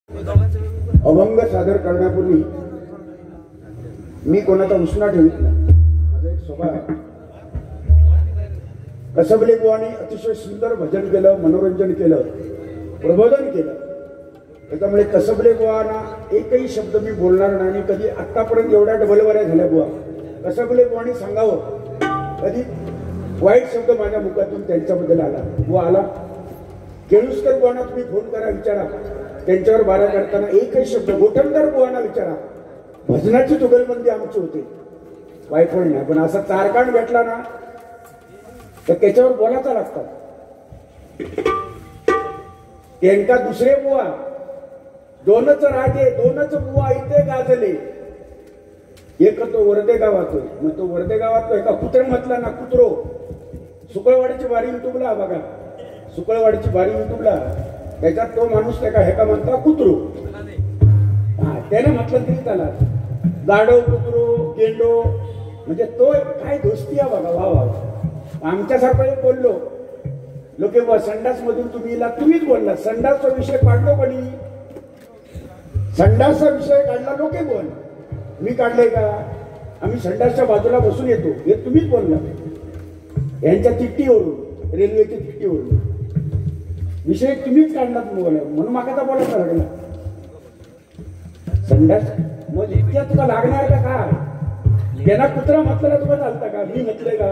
अभंग सादर करण्यापूर्वी मी कोणाचा उसना ठेवित नाही. माझा एक स्वभाव आहे. कसबले बुवानी अतिशय सुंदर भजन केलं, मनोरंजन केलं, प्रबोधन केलं. त्याच्यामुळे कसबले बुवांना एकही शब्द मी बोलणार नाही. आणि कधी आतापर्यंत एवढ्या डबलवऱ्या झाल्या बुवा, कसबले बुवांनी सांगावं कधी वाईट शब्द माझ्या मुखातून त्यांच्याबद्दल आला. बुवा आला केळुसकर बुवांना तुम्ही फोन करा, विचारा त्यांच्यावर बारा करताना एकही शब्द. गोठणकर बुवांना विचारा, भजनाची जुगलबंदी आमची होते, वायफळ नाही. पण असा चारकांड भेटला ना तर त्याच्यावर बोलायचा लागतात. त्यांका दुसरे बुवा, दोनच राजे दोनच बुवा इथे गाजले. एक तो वर्धे गावातोय. मग तो वर्धे गावात एका कुत्रे म्हटला ना, कुत्रो. सुकळवाडीची बारी युट्यूबला बघा, सुकळवाडीची बारी युट्यूबला, त्याच्यात तो माणूस त्या हे का म्हणता कुत्रो. हा त्याने म्हटलं तरी त्याला गाडो कुत्रो गेंडो, म्हणजे तो काय दोस्ती आहे बघा. वा वा. आमच्यासारखं बोललो लोके बुवा संडास मधून तुम्ही तुम्हीच बोलला. संडासचा विषय काढलो कोणी? संडासचा विषय काढला लोके बोल, मी काढले का? आम्ही संडासच्या बाजूला बसून येतो हे तुम्हीच बोलला. यांच्या तिट्टीवरून, रेल्वेच्या तिट्टीवरून विषय तुम्हीच काढला म्हणून मागाचा बोलायचा लागला. संडास मग इतक्या तुला लागणार का काय? त्यांना कुत्रा म्हटलं तुला चालता का? मी म्हटलंय का?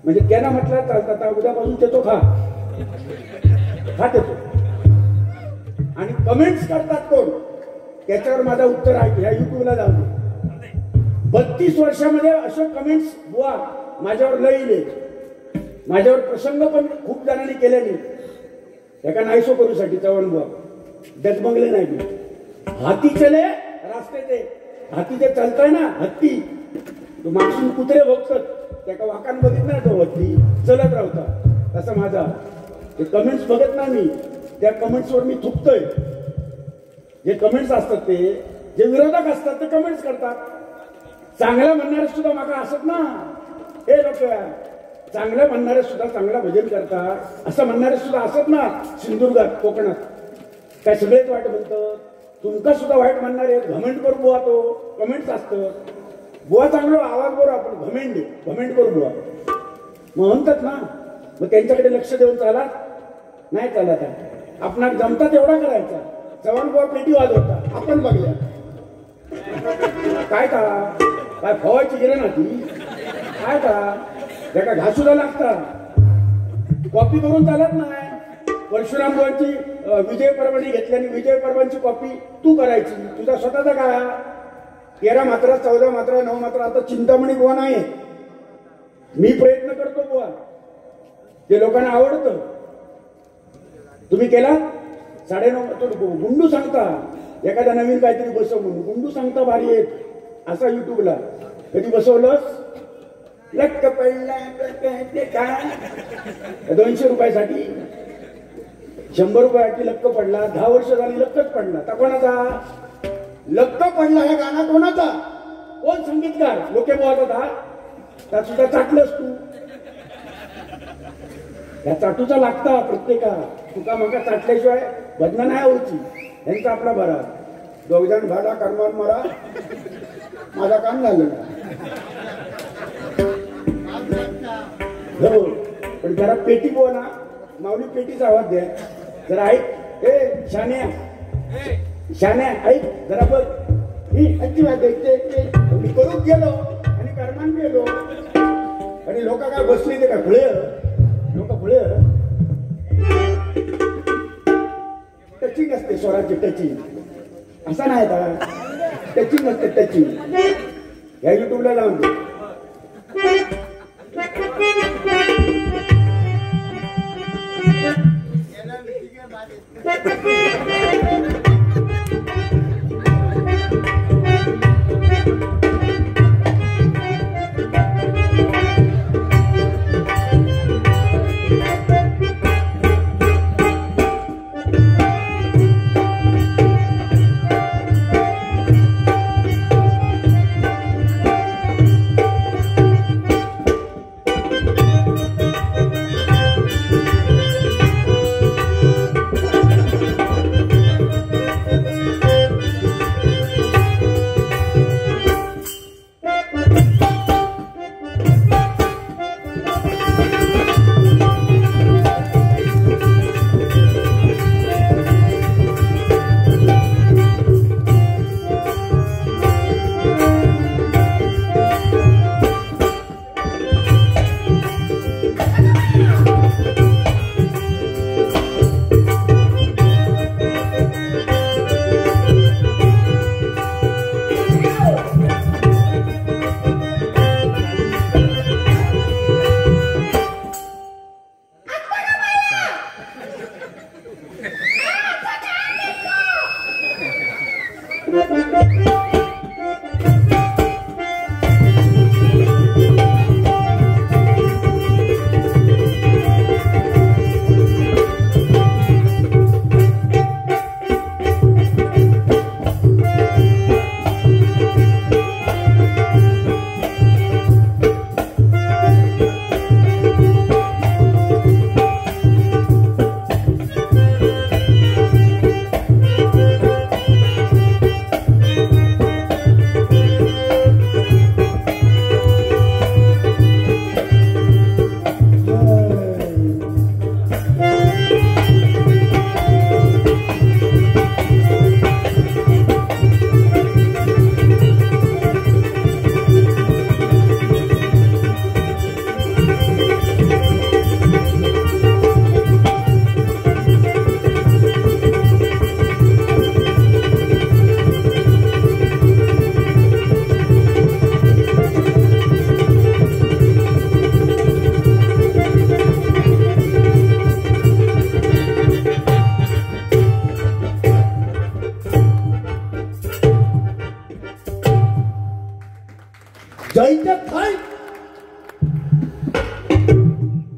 म्हणजे त्यांना म्हटलं चालतं आता उद्यापासून देतो खा देतो. आणि कमेंट्स करतात कोण, त्याच्यावर माझा उत्तर आहे. ह्या युट्यूबला जाऊन 32 वर्षामध्ये अशा कमेंट्स बुवा माझ्यावर लईले. माझ्यावर प्रसंग पण खूप जणांनी केल्याने. एका नाहीसो करूसाठी चव्हाण बुवा डगमगले नाही मी. हाती चले रास्ते ते, हाती जे चालताय ना हत्ती, तो मागसून कुत्रे बघतात त्या वाकान बघित नाही तो हत्ती चलत राहता. तसं माझा ते कमेंट्स बघत ना मी, त्या कमेंट्सवर मी थुकतोय. जे कमेंट्स असतात ते जे विरोधक असतात ते कमेंट्स करतात. चांगलं म्हणणारे सुद्धा मागा असत ना, हे लोक चांगलं म्हणणारे सुद्धा चांगला भजन करतात असं म्हणणारे सुद्धा असत ना. सिंधुदुर्गात, कोकणात काय सगळेच वाईट म्हणतात. तुमका सुद्धा वाईट म्हणणारे घमेंट करू बुवा, तो कमेंट्स असतं. बुवा चांगलं आवाज बरोबर आपण घमेंट करू बुवा मग म्हणतात ना. मग त्यांच्याकडे लक्ष देऊन चालत नाही, चालत आहे आपण जमता तेवढा करायचा. चव्हाण बुवा पेटी वाजवता, आपण बघल्या काय का काय फवायची गिरे ना ती काय का त्या घासूला लागतात. कॉपी करून चालत नाही. परशुराम बुवांची विजय पर्वाणी घेतल्याने विजय पर्वांची कॉपी तू करायची. तुझा स्वतःचा काय 13 मात्रा 14 मात्रा 9 मात्रा. आता चिंतामणी बुवा नाही, मी प्रयत्न करतो बुवा, ते लोकांना आवडतं. तुम्ही केला 9:30 गुंडू सांगता एखादा नवीन काहीतरी बसव म्हणून गुंडू सांगता भारी येत असा युट्यूबला कधी बसवलंस? लक्क पडला काय 200 रुपयासाठी 100 रुपयासाठी लक्क पडला. 10 वर्ष झाली लक्कच पडला. तर कोणाचा लक्क पडला? हे गाणं कोणाचा? कोण संगीतकार? लोके बोलत त्यात सुद्धा चाटलंस तू. या चाटूचा लागता प्रत्येका. तुका मग चाटल्याशिवाय भजन नाही होती. यांचा आपला बरा दोघजण भाडा कर्मावर मारा, माझा काम झालं. हो पण जरा पेटी बोला ना, माऊली पेटीचा आवाज द्या जरा. ऐक ए शान्या, शान्या ऐक जरा बघ. ही अजिबात ऐकते. मी करून गेलो आणि कर्मान गेलो आणि लोक काय बसली ते का खुळे लोक खुळे. टचिंग असते स्वराची, टचिंग असा नाही का? टचिंग असते टचिंग. या युट्यूबला लावून दे. जैत थाय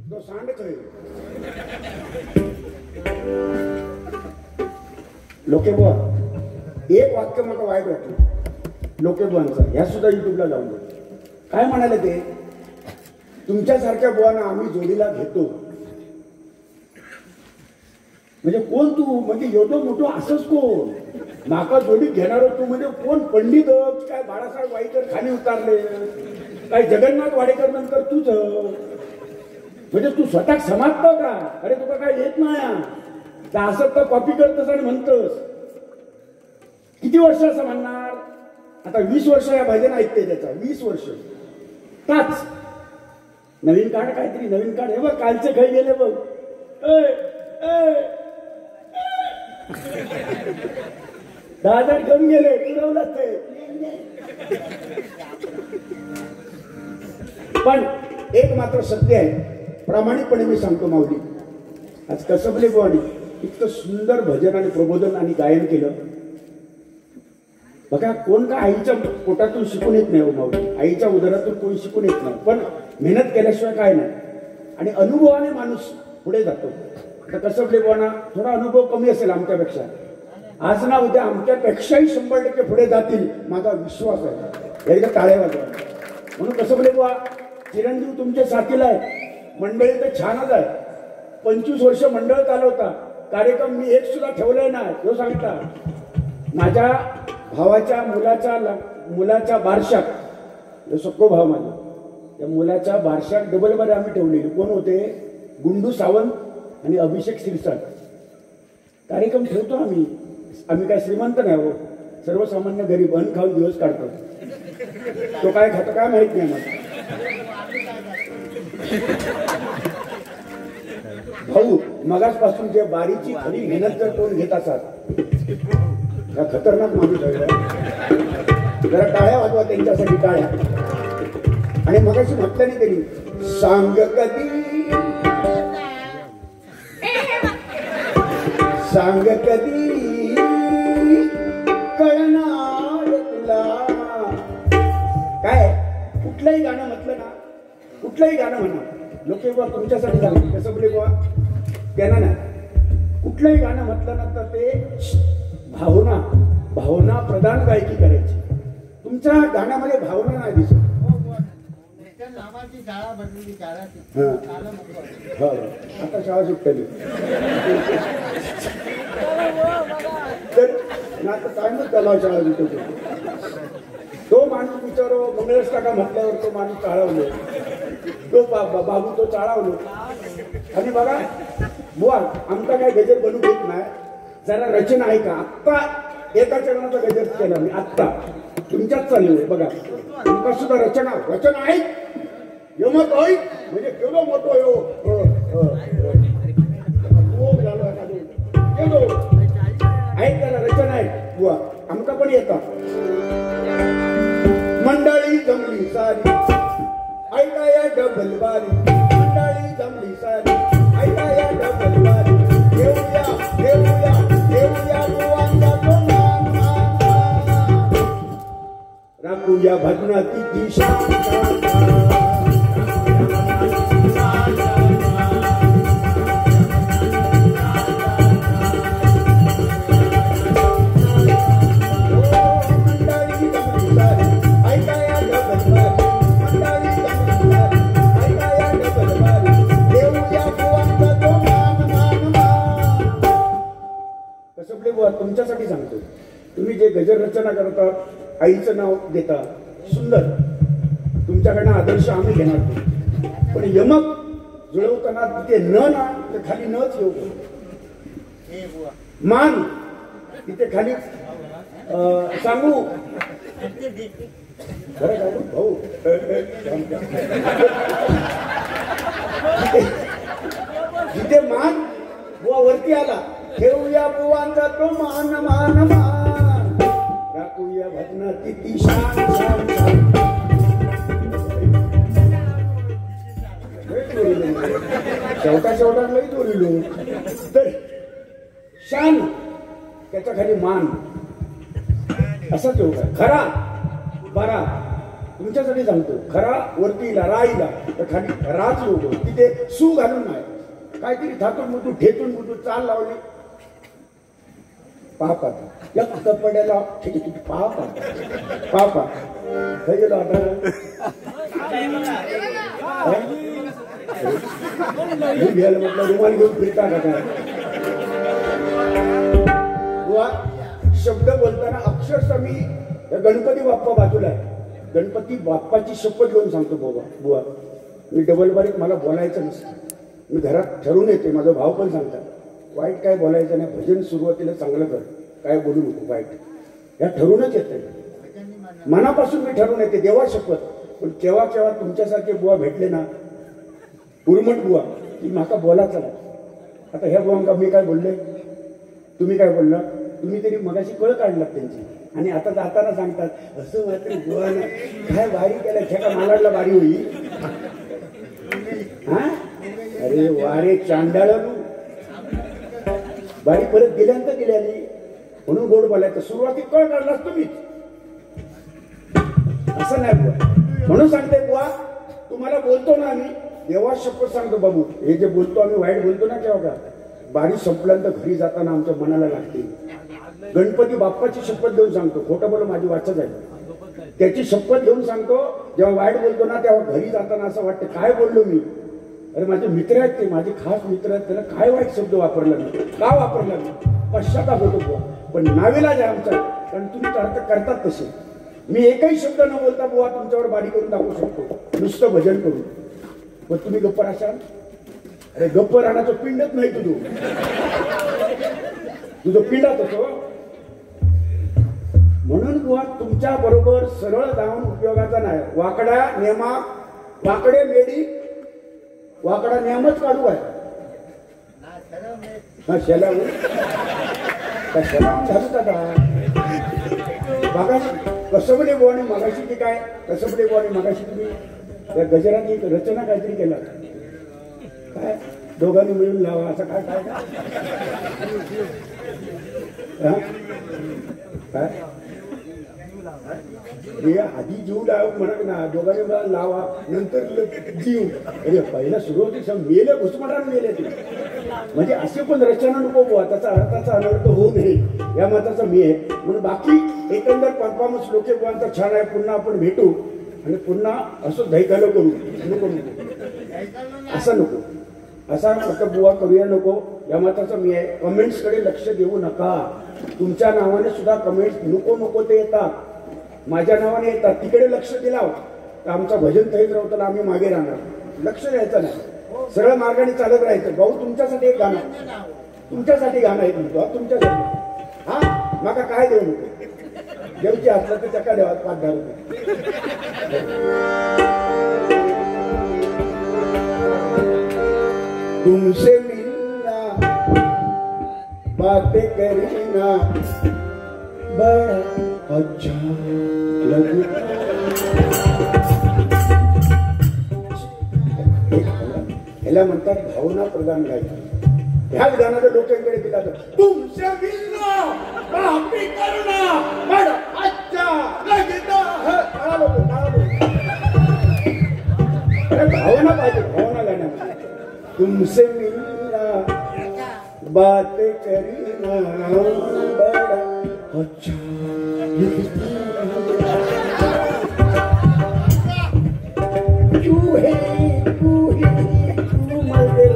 तो सांगतोय लोके बुवा एक वाक्य मला वाईट वाटलं लोके बुवांचा ह्या सुद्धा युट्यूबला लावून दे. काय म्हणाले ते तुमच्यासारख्या बुवांना आम्ही जोडीला घेतो म्हणजे कोण तू म्हणजे एवढं मोठं असंच कोण नाका जोडीत घेणार तू म्हणजे कोण पंडित काय बाळासाहेब वाईकर खाली उतारले काय जगन्नाथ वाडेकर नंतर तूच म्हणजे तू स्वतः समजतो का अरे तुला काय येत नाही असं तर कॉपी करतस आणि म्हणतस किती वर्ष असं म्हणणार आता 20 वर्ष या भजन ऐकते त्याचा 20 वर्ष ताच नवीन काढ काहीतरी नवीन काढ हे बघ कालचे खाई गेले बघ 10,000 घेऊन गेले पुरवलं ते पण एक मात्र सत्य आहे प्रामाणिकपणे मी सांगतो माऊली आज कसबले बुवानी इतकं सुंदर भजन आणि प्रबोधन आणि गायन केलं बघा कोण का आईच्या पोटातून शिकून येत नाही हो माऊली आईच्या उदरातून कोणी शिकून येत नाही पण मेहनत केल्याशिवाय काय नाही आणि अनुभवाने माणूस पुढे जातो तर कसबले बुवांना थोडा अनुभव कमी असेल आमच्यापेक्षा आज ना उद्या आमच्यापेक्षाही 100% पुढे जातील माझा विश्वास आहे एकदा टाळ्या वाजवा म्हणून कसबले बुवा चिरंजीव तुमच्या साथीला आहे मंडळी तर छानच आहे 25 वर्ष मंडळ चालवता कार्यक्रम मी एक सुद्धा ठेवलाय ना तो सांगता माझ्या भावाच्या मुलाच्या बारशात सक्को भाव माझा त्या मुलाच्या बारशात डबलमध्ये आम्ही ठेवलेली कोण होते गुंडू सावंत आणि अभिषेक शिरसाट कार्यक्रम ठेवतो आम्ही काय श्रीमंत नाही हो सर्वसामान्य गरीब अन्न खाऊन दिवस काढतो तो काय खातो काय माहित नाही मला भाऊ मगासपासून जे बारीची खरी मेहनत जर कोण घेत असतात हा खतरनाक माणूस आहे जरा टाळ्या वाजवा त्यांच्यासाठी टाळ्या आणि मगाशी म्हटल्याने त्यांनी सांग कधी सांग कधी कळणार तुला काय कुठलंही गाणं म्हटलं ना कुठलंही गाणं म्हणा लोके बुवा तुमच्यासाठी सांगतो कसं बोले बुवा त्यांना नाही कुठलंही गाणं म्हटलं ना तर ते भावना प्रधान गायकी करायची तुमच्या गाण्यामध्ये भावना नाही दिसत आता शाळा सुटली तर टाइमच झाला शाळा सुटतो तो माणूस विचारो मंगळच टाका म्हटल्यावर तो माणूस चाळवलो तो बाबू तो चाळवलो आणि बघा बुवा आमचा काय गजर बनू देत नाही जरा रचना आहे का आत्ता एका चरणाचा गजर केला मी आत्ता तुमच्याच चालू आहे बघा तुमका सुद्धा रचना आहे यमत होय म्हणजे केवढं मोठं हो आहेत त्याला रचना आहे बुवा आमका पण येतात मंडळी जमली सारी ऐकाया डबल बारी मंडळी जमली सारी ऐकाया डबल बारी देऊया देऊया देऊया बुवांचा तो मान राखूया भजनाची दिशा तुमच्यासाठी सांगतो. तुम्ही जे गजर रचना करता, आईचं नाव देता, सुंदर, तुमच्याकडनं आदर्श आम्ही घेणार. पण यमक जुळवताना तिथे न ना तर खाली नच येऊ, मान तिथे खाली सांगू खरं काय भाऊ जिथे मान बुवा वरती आला, ठेवूया बुवांचा तो मान मान मान, राखूया भजनाची ती शान शान शान. शेवटा लई दोरिलो तर शान त्याच्या खाली मान असाच होता. खरा बरा तुमच्यासाठी सांगतो, खरा वरतीला राईला तर खाली राच होतो, तिथे सू घालून नाही, काहीतरी थातून मुठू ठेचून मुठू चाल लावली पापा एक कपड्याला ठीक आहे पापा पापा हे गेलो आता घ्यायला म्हटलं रुमाल घेऊन फिरता का काय. शब्द बोलताना अक्षरशः मी गणपती बाप्पा बाजूला आहे, गणपती बाप्पाची शपथ घेऊन सांगतो बाबा बुवा मी डबल बारीक मला बोलायचं नसतं. मी घरात ठरवून येते, माझा भाव पण सांगतात वाईट काय बोलायचं नाही, भजन सुरुवातीला चांगलं कर, काय बोलू नको वाईट, या ठरूनच येते. मनापासून मी ठरवून येते देवा शपथ. पण केव्हा केव्हा तुमच्यासारखे बुवा भेटले ना, उर्मट बुवा, की माका बोलायचं नाही. आता ह्या बुवांका मी काय बोलले, तुम्ही काय बोलला, तुम्ही तरी मगाशी कळ काढलात त्यांची, आणि आता जाताना सांगतात असं मात्र बुवानं काय बारी केलं, खेका मालाडला बारी होई. हा अरे वारे चांडाळू बारी परत गेल्यानंतर गेल्याने म्हणून गोड बोलायचं. सुरुवातीत कळ काढलास तुम्हीच, असं नाही बुवा. म्हणून सांगते बुवा तुम्हाला बोलतो ना आम्ही देवा शपथ सांगतो बाबू, हे जे बोलतो आम्ही वाईट बोलतो ना केव्हा का, बारी संपल्यानंतर घरी जाताना आमच्या मनाला लागते. गणपती बाप्पाची शपथ घेऊन सांगतो, खोटं बोल माझी वाचच आहे, त्याची शपथ घेऊन सांगतो. जेव्हा वाईट बोलतो ना तेव्हा घरी जाताना असं वाटतं काय बोललो मी, अरे माझे मित्र आहेत ते, माझे खास मित्र आहेत, त्याला काय वाईट शब्द वापरला मी, का वापरला मी, पश्चाताप होतो बुवा. पण नाविलाज आहे आमचा, कारण तुम्ही अर्थ करतात तसे. मी एकही शब्द न बोलता बुवा तुमच्यावर बारी करून दाखवू शकतो, नुसतं भजन करून. पण तुम्ही गप्प राहशाल, अरे गप्प राहण्याचं पिंडच नाही तुझं पिंडात होतो. म्हणून बुवा तुमच्या बरोबर सरळ जाऊन उपयोगाचा नाही. वाकड्या नेमा वाकडे मेडी वाकडा नियमच काढू आहे. हा शेलावर झालं का बघा कसबडे बोवाने मगाशी की काय, कसबडे बोवाने मगाशी तुम्ही त्या गजरात एक रचना काहीतरी केला काय, दोघांनी मिळून लावा असं काय काय काय आधी जीव म्हणत ना, दोघांनी मला लावा नंतर जीव. अरे पहिला सुरुवातीस मेले घुसमटान मेले ते, म्हणजे असे पण रचना नको बुवा, त्याचा अर्थाचा अनर्थ होऊ नये या मताचा मी आहे. म्हणून बाकी एकंदर परफॉर्मन्स लोके बुवांचा छान आहे. पुन्हा आपण भेटू आणि पुन्हा असं धैकालो करू नको नको, असं नको, असा फक्त बुवा करूया नको या मताचा मी आहे. कमेंट्सकडे लक्ष देऊ नका. तुमच्या नावाने सुद्धा कमेंट्स नको नको ते येतात, माझ्या नावाने येतात. तिकडे लक्ष दिला तर आमचं भजन तहीच राहतं, आम्ही मागे राहणार. लक्ष द्यायचं नाही, सरळ मार्गाने चालत राहायचं. भाऊ तुमच्यासाठी एक गाणं, तुमच्यासाठी गाणं आहे म्हणतो, तुमच्यासाठी. हा माका काय देऊ नको, देवची असलं तर चका देवा 5-10 रुपये. तुमसे मिलना बातें करीना बड़ा अच्छा लगता. ह्याला म्हणतात भावना प्रदान गायचं. ह्याच गाण्याचं लोकांकडे दिला तर तुमसे मिलना बातें करना बड़ा अच्छा लगता है. तुमसे मेरा बात करना बड़ा अच्छा तू मगर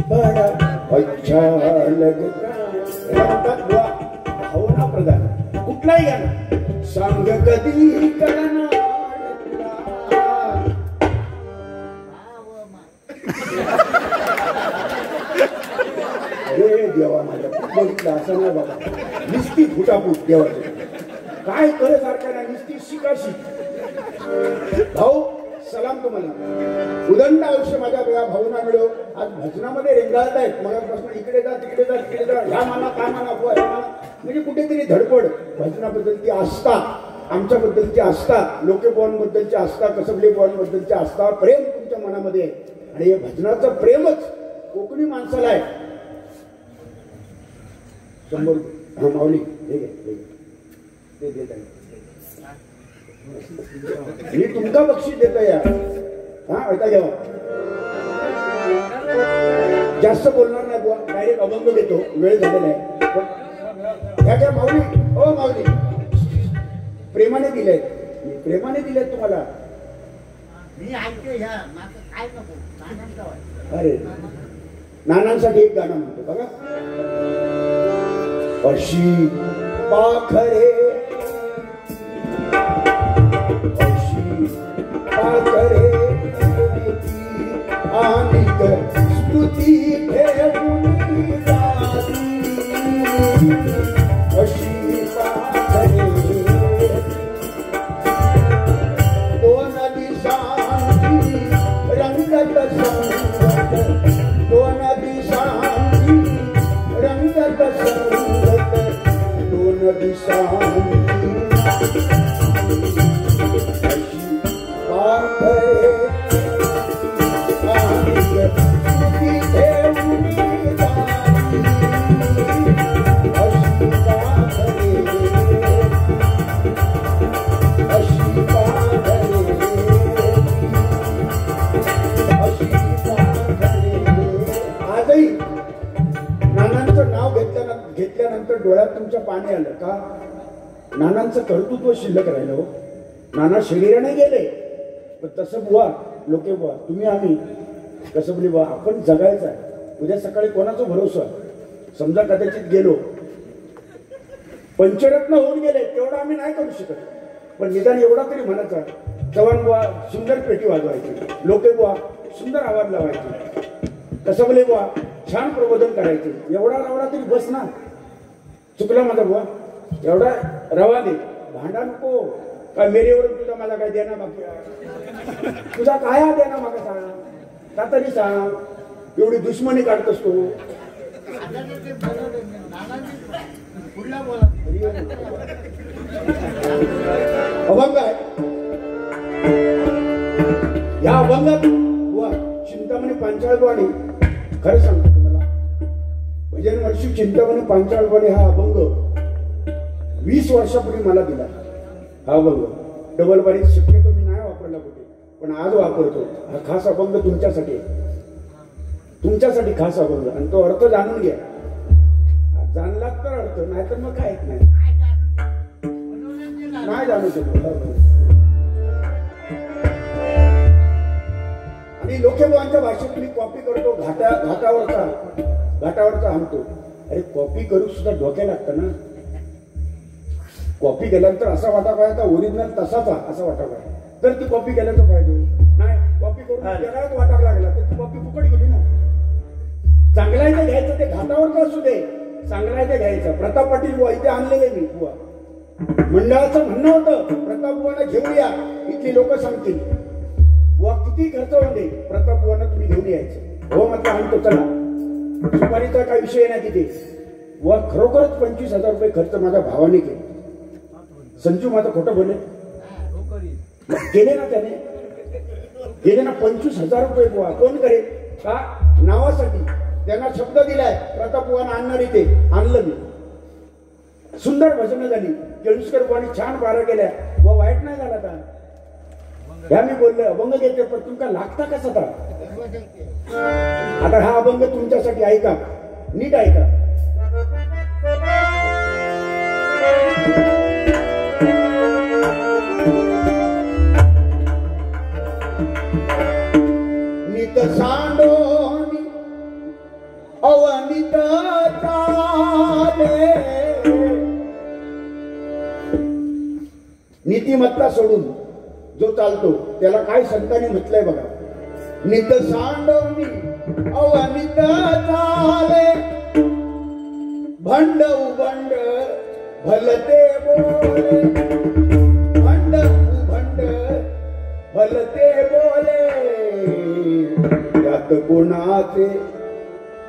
बड़ा अच्छा लगता भावना प्रधान कुठलाही गाणं सांग कधी करणार अरे देवा माझ्या बघितलं असं नाही बाबा निस्ती फुटाफूट देवाचं काय करे सारखं नाही निस्ती शिकाशी भाऊ सलाम तुम्हाला उदंड आयुष्य माझ्या वेळा भावना मिळो आज भजनामध्ये रेंगाळत आहेत मगापासून इकडे जा तिकडे जा तिकडे जा ह्या माना काय माना ह्या माना म्हणजे कुठेतरी धडपड भजनाबद्दलची आस्था आमच्याबद्दलची आस्था लोकेबॉनबद्दलची आस्था कसबली बॉनबद्दलची आस्था प्रेम तुमच्या मनामध्ये आहे आणि हे भजनाचं प्रेमच कोकणी माणसाला आहे 100 रुपये हा माऊली हे घे ते देत आहे मी तुमका बक्षीस देतो या हा ऐका घ्यावा जास्त बोलणार नाही बुवा डायरेक्ट अभंग देतो वेळ झालेला आहे ह्या माऊली ओ माऊली प्रेमाने दिलेत मी प्रेमाने दिलेत तुम्हाला मी ऐकतो ह्या काय नको अरे नानांसाठी एक गाणं म्हणतो बघा अशी पाखरे पाखरे अनेक स्तुती ठेवून अशी पाखरे दोन दिशांची रंगत संगत दोन दिशांची रंगत संगत दोन दिशांची आजही नानांचं नाव घेतल्यानंतर डोळ्यात तुमच्या पाणी आलं का नानांचं कर्तृत्व शिल्लक राहिलं हो नाना शरीराने गेले पण तसं बुवा लोके बुवा तुम्ही आम्ही कसं बोली बुवा आपण जगायचं आहे उद्या सकाळी कोणाचा भरोसा समजा कदाचित गेलो पंचरत्न होऊन गेले तेवढं आम्ही नाही करू शकत पण निदान एवढा तरी म्हणायचा चव्हाण बुवा सुंदर पेटी वाजवायची लोके बुवा सुंदर आवाज लावायचे कसं बोले बुवा छान प्रबोधन करायचे एवढा रवडा तरी बस ना चुकला माझा बुवा एवढा रवा दे भांडा नको काय मेरेवरून तुझा मला काय देणं बाकी तुझा काय देणं मागा सांग का तरी सांग एवढी दुश्मनी काढतोस तू अभंग आहे या अभंगात बुवा चिंतामणी पांचाळवाणी खरं सांगतो तुम्हाला भजन वर्षी चिंतामणी पांचाळवाणी हा अभंग 20 वर्षापूर्वी मला दिला हा अभंग डबल बारी शक्यतो मी नाही वापरला कुठे पण आज वापरतो हा खास अभंग तुमच्यासाठी खास अभंग आणि तो अर्थ जाणून घ्या जाणला तर अर्थ नाहीतर मग काय नाही जाणू शकतो आणि लोकेबॉनच्या भाषेत मी कॉपी करतो घाटावरचा आणतो अरे कॉपी करू सुद्धा डोक्याला लागतं ना कॉपी केल्यानंतर असा वाटा पाहिजे ओरिजिनल तसाचा असा वाटा पाहिजे तर ती कॉपी केल्याचा पाहिजे नाही कॉपी करून जगात वाटा लागला तर ती कॉपी फुकट गेली ना चांगला आहे ते घ्यायचं ते घाटावरचं असू दे चांगला आहे ते घ्यायचं प्रताप पाटील बुवा इथे आणलेले मी बुवा मंडळाचं म्हणणं होतं प्रताप बुवाला घेऊया इथली लोक सांगतील बुवा किती खर्च होऊन दे प्रताप बुवांना तुम्ही घेऊन यायचं हो म्हटलं आणतो चला सुपारीचा काही विषय नाही तिथे बुवा खरोखरच 25,000 रुपये खर्च माझ्या भावाने केले संजू माझं खोटं बोले गेले ना त्याने गेले ना 25,000 रुपये बुवा कोण करेल का नावासाठी त्यांना शब्द दिलाय प्रताप बुवांना आणणार इथे आणलं मी सुंदर भजनं झाली केळुसकर बुवांनी छान बारा केल्या व वाईट नाही झाला का ह्या मी बोललोय अभंग घेते पण तुमका लागता कसा तर आता हा अभंग तुमच्यासाठी ऐका नीट ऐका नित सांडोनी अवनित चाले नीतिमत्ता सोडून जो चालतो त्याला काय संतांनी म्हटलंय बघा नित सांडोनी अवनित चाले भंड उभंड भलते बोले भंड उभंड भलते बोले त्यात कोणाचे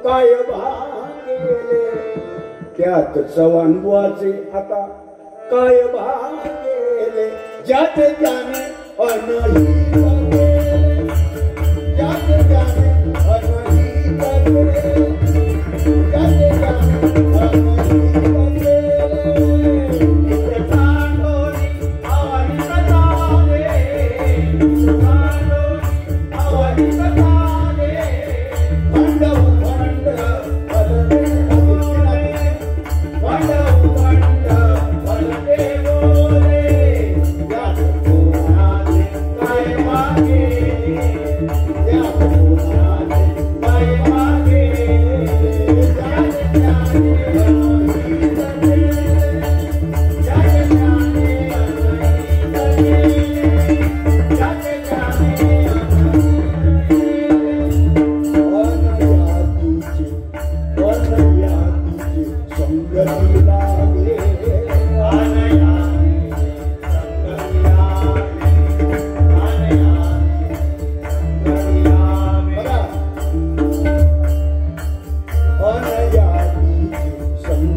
काय भागेले त्यात चव्हाणबुवाचे आता काय भागेले ज्याचे त्याने अनहित केले ज्याचे त्याने अनहित केले ज्याचे त्याने अनहित केले नित्य सांडोनी अवनित चाले सांडोनी अवनित चाले भंड उभंड भलते भंड उभंड भलते बोले त्यात कोणाचे काय मागे त्यात कोणाचे काय मागे ज्याचे त्याने अनहित केले ज्याचे त्याने अनहित केले ज्याचे त्याने अनहित केले संगती लागे संगती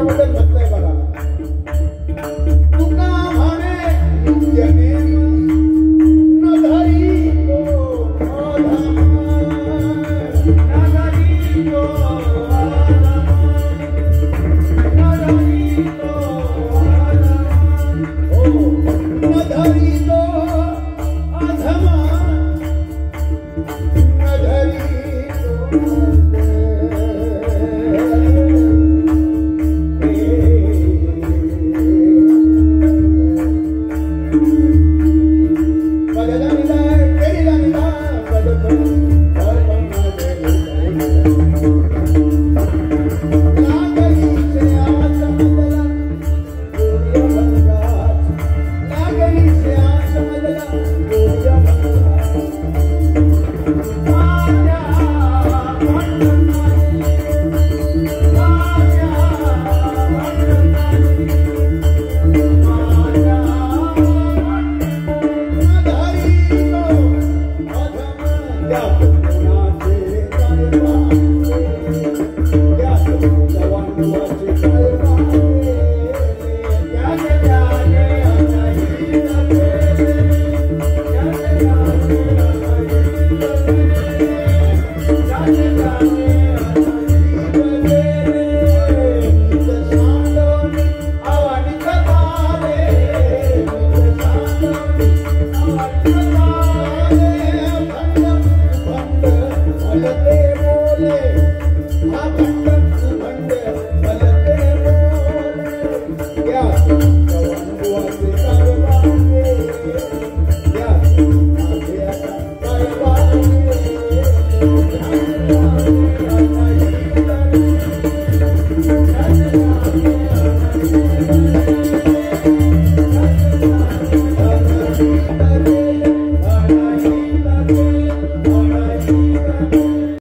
त्याच्याबद्दल